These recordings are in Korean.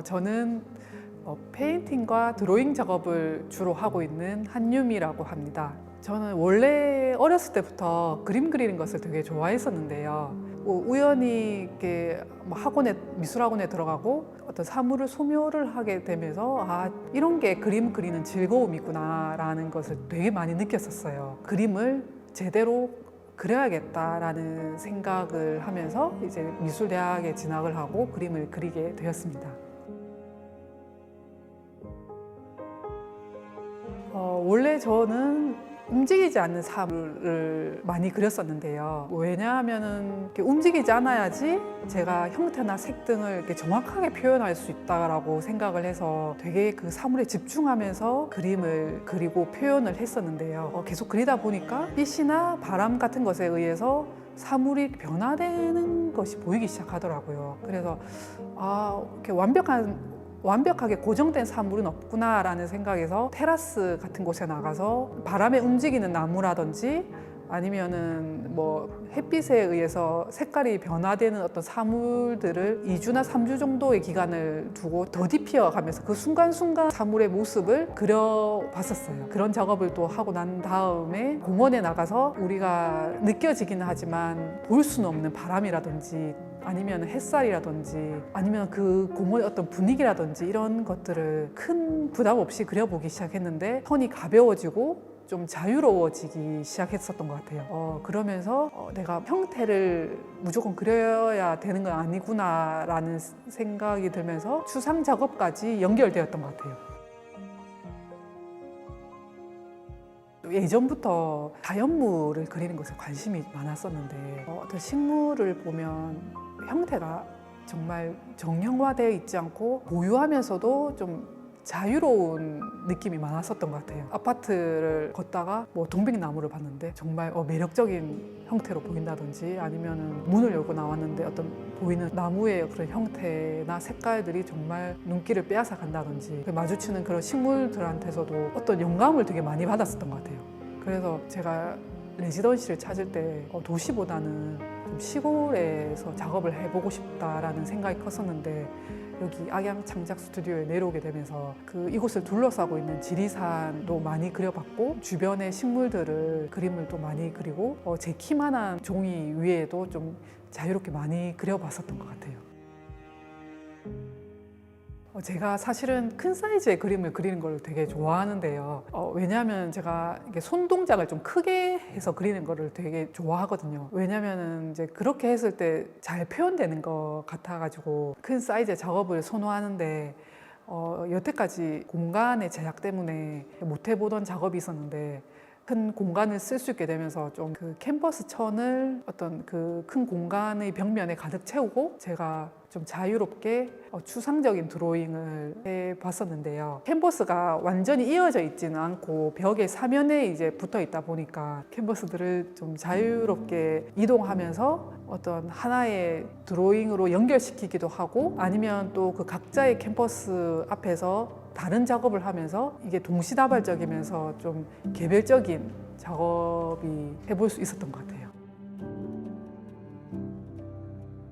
저는 페인팅과 드로잉 작업을 주로 하고 있는 한유미라고 합니다. 저는 원래 어렸을 때부터 그림 그리는 것을 되게 좋아했었는데요. 우연히 이렇게 미술학원에 들어가고 어떤 사물을 소묘를 하게 되면서 이런 게 그림 그리는 즐거움이구나라는 것을 되게 많이 느꼈었어요. 그림을 제대로 그려야겠다라는 생각을 하면서 이제 미술대학에 진학을 하고 그림을 그리게 되었습니다. 원래 저는 움직이지 않는 사물을 많이 그렸었는데요. 왜냐하면은 이렇게 움직이지 않아야지 제가 형태나 색 등을 이렇게 정확하게 표현할 수 있다라고 생각을 해서 되게 그 사물에 집중하면서 그림을 그리고 표현을 했었는데요. 계속 그리다 보니까 빛이나 바람 같은 것에 의해서 사물이 변화되는 것이 보이기 시작하더라고요. 그래서 이렇게 완벽하게 고정된 사물은 없구나라는 생각에서 테라스 같은 곳에 나가서 바람에 움직이는 나무라든지 아니면은 햇빛에 의해서 색깔이 변화되는 어떤 사물들을 2주나 3주 정도의 기간을 두고 더딥히어가면서 그 순간순간 사물의 모습을 그려봤었어요. 그런 작업을 또 하고 난 다음에 공원에 나가서 우리가 느껴지기는 하지만 볼 수는 없는 바람이라든지 아니면 햇살이라든지 아니면 그 공원의 어떤 분위기라든지 이런 것들을 큰 부담 없이 그려보기 시작했는데 선이 가벼워지고 좀 자유로워지기 시작했었던 것 같아요. 그러면서 내가 형태를 무조건 그려야 되는 건 아니구나 라는 생각이 들면서 추상 작업까지 연결되었던 것 같아요. 예전부터 자연물을 그리는 것에 관심이 많았었는데 어떤 식물을 보면 형태가 정말 정형화되어 있지 않고 고유하면서도 좀 자유로운 느낌이 많았었던 것 같아요. 아파트를 걷다가 동백나무를 봤는데 정말 매력적인 형태로 보인다든지 아니면 문을 열고 나왔는데 어떤 보이는 나무의 그런 형태나 색깔들이 정말 눈길을 빼앗아 간다든지 마주치는 그런 식물들한테서도 어떤 영감을 되게 많이 받았었던 것 같아요. 그래서 제가 레지던시를 찾을 때 도시보다는 좀 시골에서 작업을 해보고 싶다라는 생각이 컸었는데 여기 악양 창작 스튜디오에 내려오게 되면서 이곳을 둘러싸고 있는 지리산도 많이 그려봤고 주변의 식물들을 그림을 또 많이 그리고 제 키만한 종이 위에도 좀 자유롭게 많이 그려봤었던 것 같아요. 제가 사실은 큰 사이즈의 그림을 그리는 걸 되게 좋아하는데요. 왜냐하면 제가 이게 손 동작을 좀 크게 해서 그리는 거를 되게 좋아하거든요. 왜냐하면 이제 그렇게 했을 때 잘 표현되는 것 같아가지고 큰 사이즈의 작업을 선호하는데 여태까지 공간의 제약 때문에 못 해보던 작업이 있었는데 큰 공간을 쓸 수 있게 되면서 좀 그 캔버스 천을 어떤 그 큰 공간의 벽면에 가득 채우고 제가 좀 자유롭게 추상적인 드로잉을 해봤었는데요. 캔버스가 완전히 이어져 있지는 않고 벽의 사면에 이제 붙어 있다 보니까 캔버스들을 좀 자유롭게 이동하면서 어떤 하나의 드로잉으로 연결시키기도 하고 아니면 또 그 각자의 캔버스 앞에서 다른 작업을 하면서 이게 동시다발적이면서 좀 개별적인 작업이 해볼 수 있었던 것 같아요.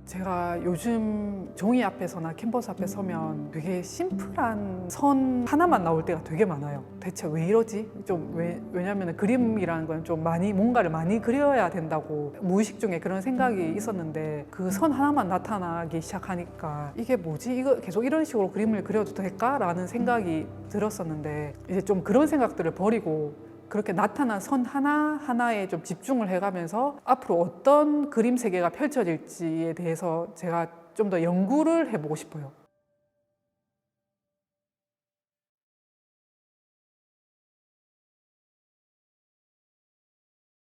제가 요즘 종이 앞에서나 캔버스 앞에 서면 되게 심플한 선 하나만 나올 때가 되게 많아요. 대체 왜 이러지? 왜냐면 그림이라는 건 좀 뭔가를 많이 그려야 된다고 무의식 중에 그런 생각이 있었는데 그 선 하나만 나타나기 시작하니까 이게 뭐지? 이거 계속 이런 식으로 그림을 그려도 될까?라는 생각이 들었었는데 이제 좀 그런 생각들을 버리고 그렇게 나타난 선 하나하나에 좀 집중을 해가면서 앞으로 어떤 그림 세계가 펼쳐질지에 대해서 제가 좀 더 연구를 해보고 싶어요.